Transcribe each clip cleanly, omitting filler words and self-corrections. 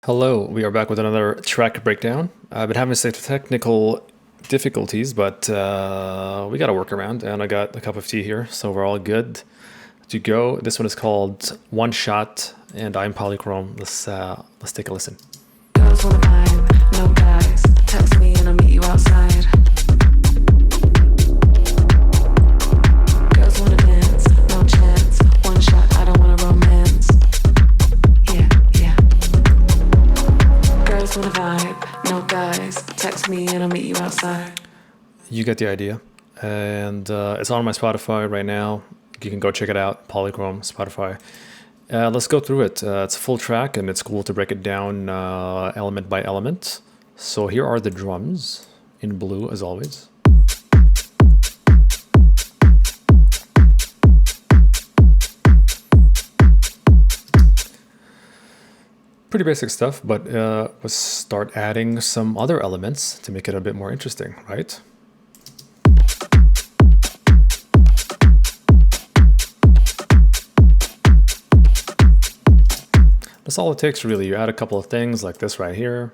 Hello, we are back with another track breakdown. I've been having some technical difficulties, but we got a workaround, and I got a cup of tea here, so we're all good to go. This one is called One Shot, and I'm Polychrome. Let's take a listen. Girls wanna vibe, no guys. Text me and I'll meet you outside. Girls wanna dance, no chance. One shot, I don't wanna romance. Yeah, yeah. Girls wanna vibe, no guys. Text me and I'll meet you outside. You get the idea. And it's on my Spotify right now. You can go check it out, Polychrome, Spotify. Let's go through it. It's a full track, and it's cool to break it down element by element. So here are the drums in blue, as always. Pretty basic stuff, but let's start adding some other elements to make it a bit more interesting, right? That's all it takes, really. You add a couple of things like this right here.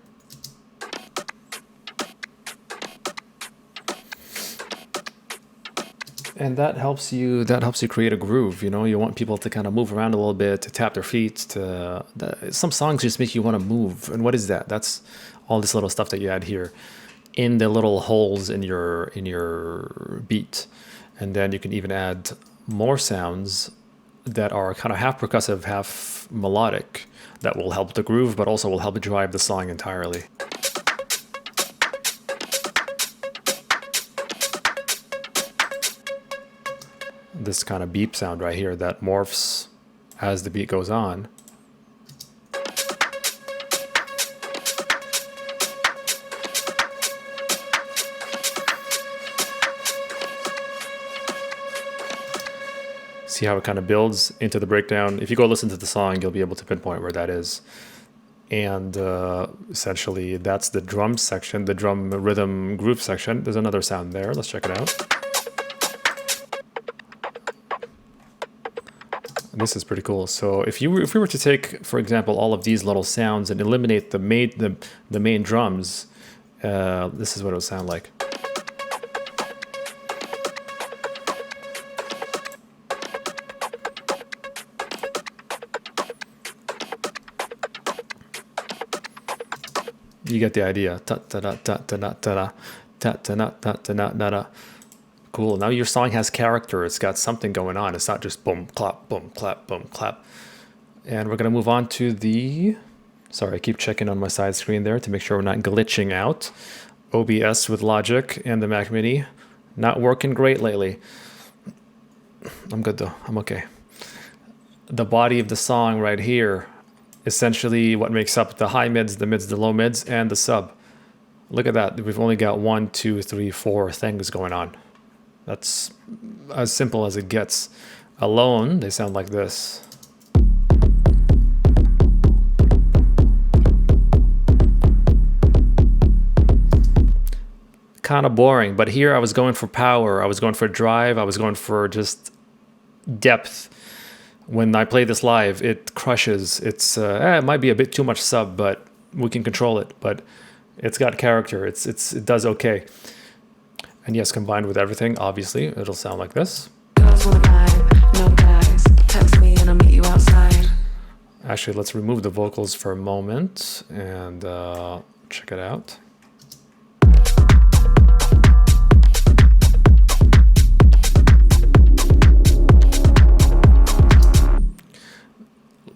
And that helps you create a groove, you know? You want people to kind of move around a little bit, to tap their feet, some songs just make you want to move. And what is that? That's all this little stuff that you add here in the little holes in your beat. And then you can even add more sounds that are kind of half percussive, half melodic, that will help the groove, but also will help drive the song entirely. This kind of beep sound right here that morphs as the beat goes on. See how it kind of builds into the breakdown. If you go listen to the song, you'll be able to pinpoint where that is. And essentially, that's the drum section, the drum rhythm groove section. There's another sound there. Let's check it out. This is pretty cool. So if we were to take, for example, all of these little sounds and eliminate the main drums, this is what it would sound like. You get the idea. Cool. Now your song has character. It's got something going on. It's not just boom, clap, boom, clap, boom, clap. And we're going to move on to the... Sorry, I keep checking on my side screen there to make sure we're not glitching out. OBS with Logic and the Mac Mini. Not working great lately. I'm good though. I'm okay. The body of the song right here. Essentially what makes up the high mids, the low mids, and the sub. Look at that. We've only got 1, 2, 3, 4 things going on. That's as simple as it gets. Alone, they sound like this. Kind of boring, but here I was going for power. I was going for drive. I was going for just depth. When I play this live, it crushes. It might be a bit too much sub, but we can control it. But it's got character. It does okay. And yes, combined with everything, obviously, it'll sound like this. Girls wanna vibe, no guys. Text me and I'll meet you outside. Actually, let's remove the vocals for a moment and check it out.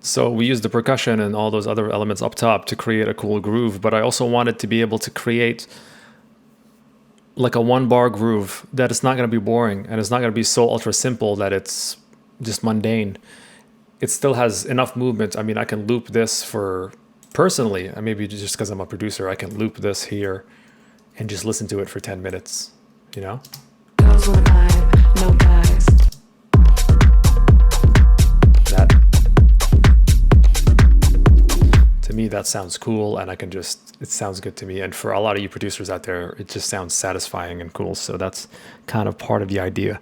So we used the percussion and all those other elements up top to create a cool groove, but I also wanted to be able to create like a 1-bar groove that it's not going to be boring, and it's not going to be so ultra simple that it's just mundane. It still has enough movement. I mean, I can loop this for personally, maybe just because I'm a producer, I can loop this here and just listen to it for 10 minutes, you know? Girls wanna vibe, no guys. To me, that sounds cool, and it sounds good to me. And for a lot of you producers out there, it just sounds satisfying and cool. So that's kind of part of the idea.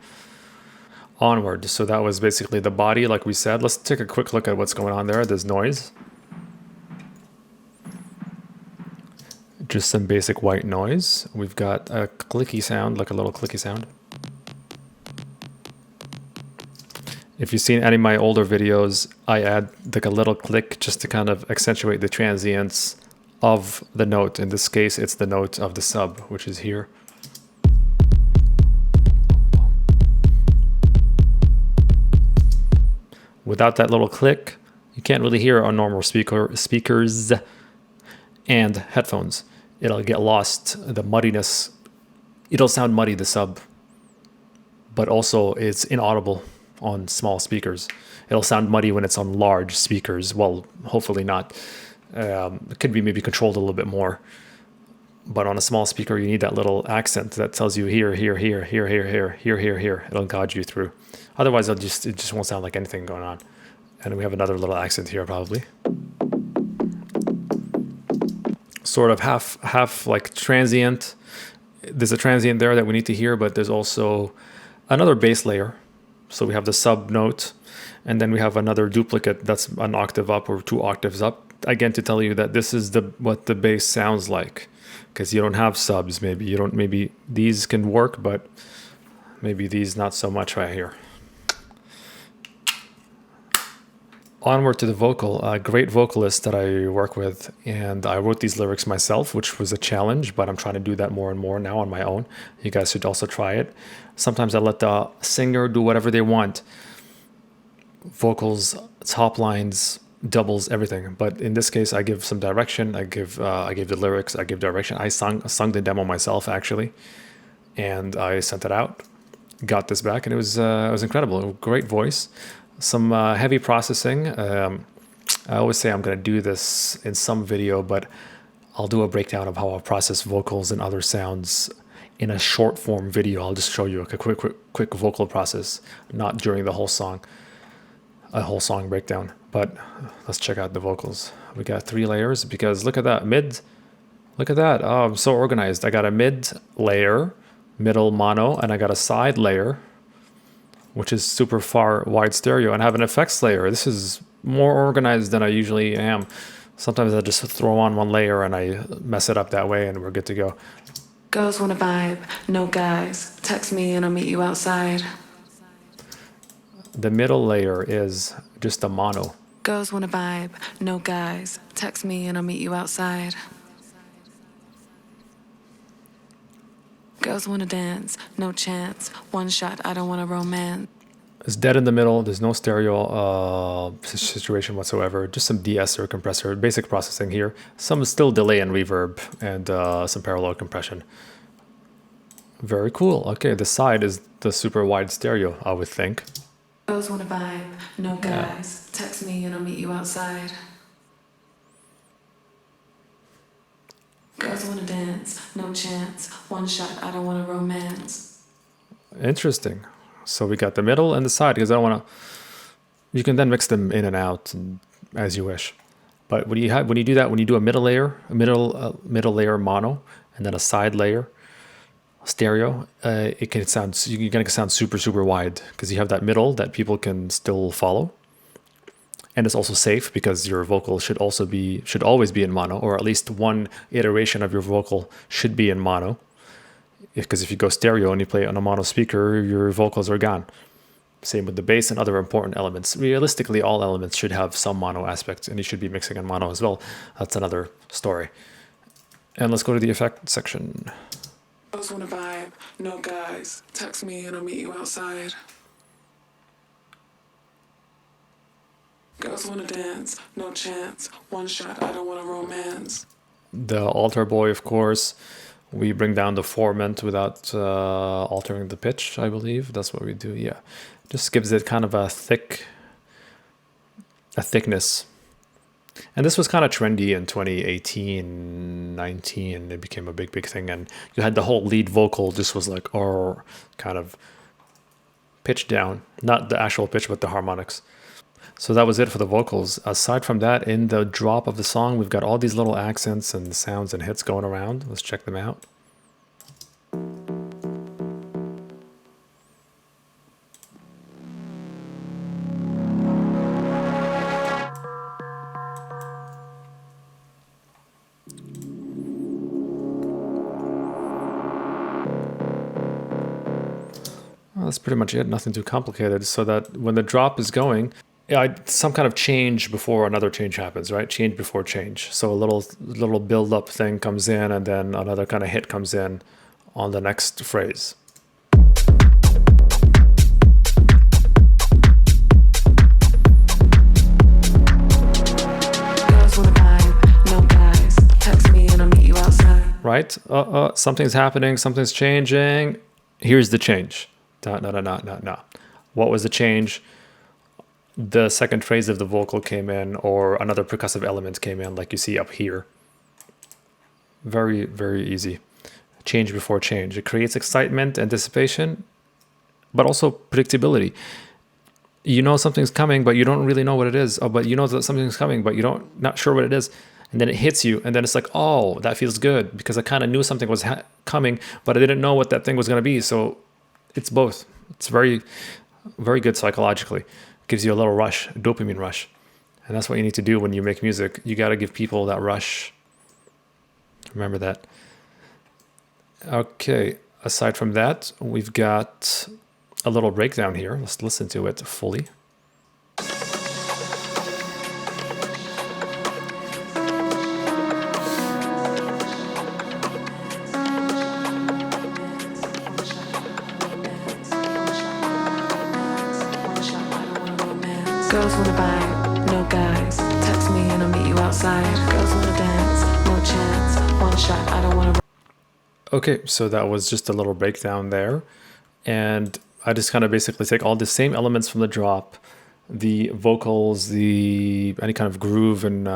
Onward. So that was basically the body, like we said. Let's take a quick look at what's going on there. There's noise. just some basic white noise. We've got a clicky sound, like a little clicky sound. If you've seen any of my older videos, I add like a little click just to kind of accentuate the transients of the note. In this case, it's the note of the sub, which is here. Without that little click, you can't really hear on normal speakers and headphones. It'll get lost, the muddiness. It'll sound muddy, the sub, but also it's inaudible on small speakers. It'll sound muddy when it's on large speakers. Well, hopefully not. It could be maybe controlled a little bit more. But on a small speaker, you need that little accent that tells you here, here, here, here, here, here, here, here, here. It'll guide you through. Otherwise, it just won't sound like anything going on. And we have another little accent here, probably. Sort of half like transient. There's a transient there that we need to hear, but there's also another bass layer. So we have the sub note, and then we have another duplicate that's an octave up or 2 octaves up. Again, to tell you that this is what the bass sounds like, because you don't have subs. Maybe these can work, but maybe these not so much right here. Onward to the vocal, a great vocalist that I work with, and I wrote these lyrics myself, which was a challenge, but I'm trying to do that more and more now on my own. You guys should also try it. Sometimes I let the singer do whatever they want. Vocals, top lines, doubles, everything. But in this case, I give some direction. I give the lyrics. I give direction. I sung the demo myself actually, and I sent it out. Got this back, and it was incredible. Great voice. Some heavy processing. I always say I'm going to do this in some video, but I'll do a breakdown of how I process vocals and other sounds in a short form video. I'll just show you a quick vocal process, not during the whole song, a whole song breakdown. But let's check out the vocals. We got 3 layers because look at that mid. Look at that. Oh, I'm so organized. I got a mid layer, middle mono, and I got a side layer, which is super far wide stereo, and have an effects layer. This is more organized than I usually am. Sometimes I just throw on one layer and I mess it up that way and we're good to go. Girls wanna vibe, no guys. Text me and I'll meet you outside. The middle layer is just a mono. Girls wanna vibe, no guys. Text me and I'll meet you outside. Girls wanna dance, no chance. One shot, I don't wanna romance. It's dead in the middle. There's no stereo situation whatsoever. Just some de-esser, compressor, basic processing here. Some still delay and reverb, and some parallel compression. Very cool. Okay, the side is the super wide stereo, I would think. Girls wanna vibe, no guys. Text me and I'll meet you outside. Girls wanna dance, no chance. One shot, I don't wanna romance. Interesting. So we got the middle and the side, because I don't want to. You can then mix them in and out as you wish. But when you do that, when you do a middle layer, middle layer mono, and then a side layer stereo, you're gonna sound super wide because you have that middle that people can still follow. And it's also safe because your vocal should always be in mono, or at least one iteration of your vocal should be in mono. Because if you go stereo and you play it on a mono speaker, your vocals are gone. Same with the bass and other important elements. Realistically, all elements should have some mono aspects, and you should be mixing in mono as well. That's another story. And let's go to the effect section. Girls wanna vibe, no guys. Text me and I'll meet you outside. Girls wanna dance, no chance. One shot, I don't wanna romance. The altar boy, of course. We bring down the formant without altering the pitch, I believe. That's what we do, yeah. Just gives it kind of a thickness. And this was kind of trendy in 2018, 19. It became a big thing. And you had the whole lead vocal just was like, or kind of pitched down. Not the actual pitch, but the harmonics. So that was it for the vocals. Aside from that, in the drop of the song, we've got all these little accents and sounds and hits going around. Let's check them out. That's pretty much it. Nothing too complicated. So that when the drop is going, some kind of change before another change happens, right? Change before change. So a little build up thing comes in, and then another kind of hit comes in on the next phrase. Right? Something's happening, something's changing. Here's the change. No. What was the change? The second phrase of the vocal came in, or another percussive element came in, like you see up here. Very, very easy. Change before change. It creates excitement, anticipation, but also predictability. You know something's coming, but you don't really know what it is. Oh, but you know that something's coming, but not sure what it is. And then it hits you, and then it's like, oh, that feels good, because I kind of knew something was coming, but I didn't know what that thing was going to be. So it's both. It's very, very good psychologically. It gives you a little rush, a dopamine rush. And that's what you need to do when you make music. You got to give people that rush. Remember that. Okay, aside from that, we've got a little breakdown here. Let's listen to it fully. Girls wanna buy, no guys. Text me and I'll meet you outside. Girls wanna dance, no chance. One shot, I don't wanna. Okay, so that was just a little breakdown there. And I just kind of basically take all the same elements from the drop, the vocals, any kind of groove, and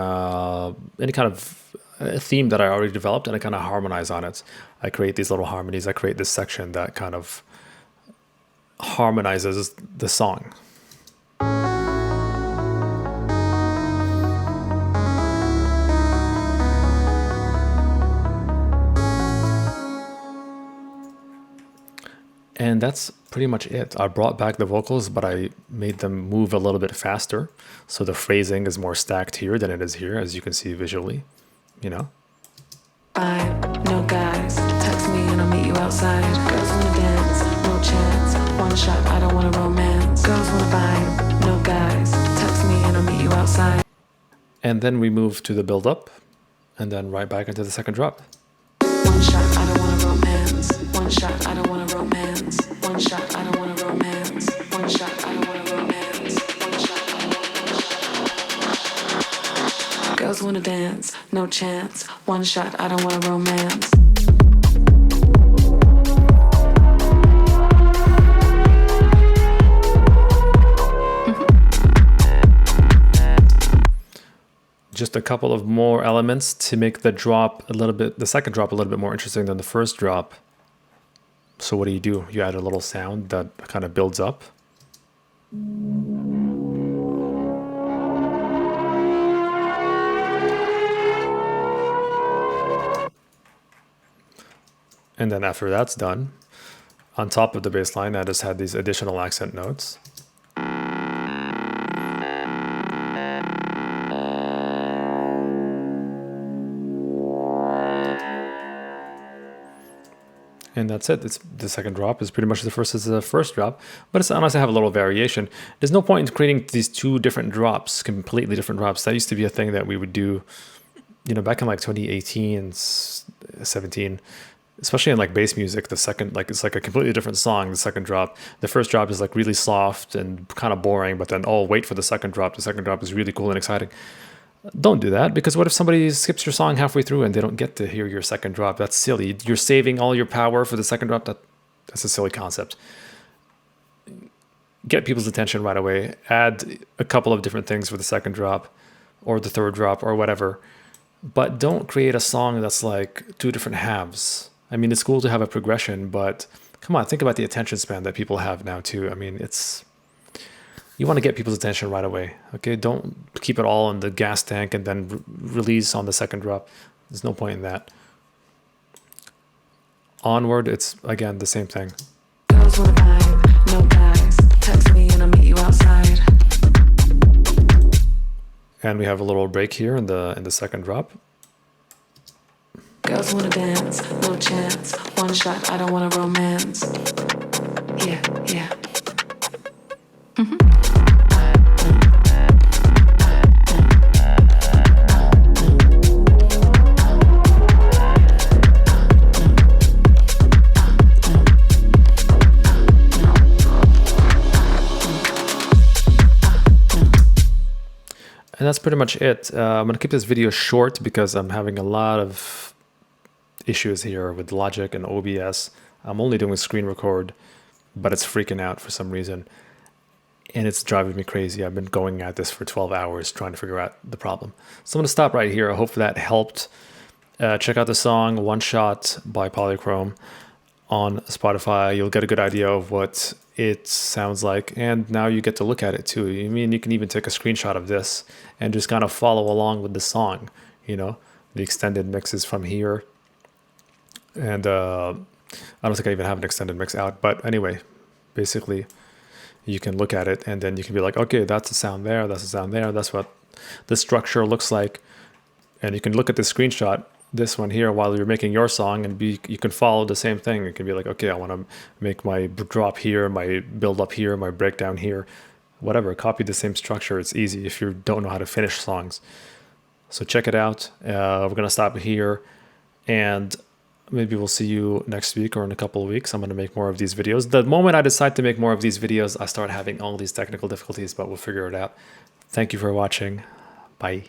any kind of theme that I already developed, and I kind of harmonize on it. I create these little harmonies. I create this section that kind of harmonizes the song. And that's pretty much it. I brought back the vocals, but I made them move a little bit faster. So the phrasing is more stacked here than it is here, as you can see visually, you know. No guys, text me and I'll meet you outside. Girls wanna dance, no chance. One shot, I don't wanna romance. Girls wanna buy, no guys, text me and I'll meet you outside. And then we move to the build up, and then right back into the second drop. One shot, I don't wanna romance. One shot, I don't wanna romance. One shot, I don't wanna romance. One shot, I don't wanna romance. One shot, I don't wanna. Girls wanna dance, no chance. One shot, I don't wanna romance. Just a couple of more elements to make the second drop a little bit more interesting than the first drop. So what do? You add a little sound that kind of builds up. And then after that's done, on top of the bass line, I just had these additional accent notes. And that's it. The second drop is pretty much the first as the first drop, but it's honestly have a little variation. There's no point in creating these two different drops, completely different drops. That used to be a thing that we would do, back in like 2018 and 17, especially in like bass music. The second, it's like a completely different song. The second drop, the first drop is like really soft and kind of boring, but then wait for the second drop. The second drop is really cool and exciting. Don't do that, because what if somebody skips your song halfway through and they don't get to hear your second drop? That's silly. You're saving all your power for the second drop. That's a silly concept. Get people's attention right away. Add a couple of different things for the second drop or the third drop or whatever. But don't create a song that's like two different halves. I mean, it's cool to have a progression, but come on, think about the attention span that people have now too. I mean, you want to get people's attention right away, okay? Don't keep it all in the gas tank and then release on the second drop. There's no point in that. Onward, it's, again, the same thing. Girls wanna buy, no guys. Text me and I'll meet you outside. And we have a little break here in the second drop. Girls wanna dance, no chance. One shot, I don't wanna romance. Yeah, yeah. And that's pretty much it. I'm going to keep this video short because I'm having a lot of issues here with Logic and OBS. I'm only doing screen record, but it's freaking out for some reason. And it's driving me crazy. I've been going at this for 12 hours trying to figure out the problem. So I'm going to stop right here. I hope that helped. Check out the song One Shot by Polychrome on Spotify. You'll get a good idea of what it sounds like, and now you get to look at it too. I mean, you can even take a screenshot of this and just kind of follow along with the song. You know, the extended mix is from here, and I don't think I even have an extended mix out, but anyway, basically you can look at it and then you can be like, okay, that's a sound there, that's a sound there, that's what the structure looks like. And you can look at the screenshot, this one here, while you're making your song, and you can follow the same thing. You can be like, okay, I want to make my drop here, my build up here, my breakdown here, whatever. Copy the same structure. It's easy if you don't know how to finish songs. So check it out. We're going to stop here, and maybe we'll see you next week or in a couple of weeks. I'm going to make more of these videos. The moment I decide to make more of these videos, I start having all these technical difficulties, but we'll figure it out. Thank you for watching. Bye.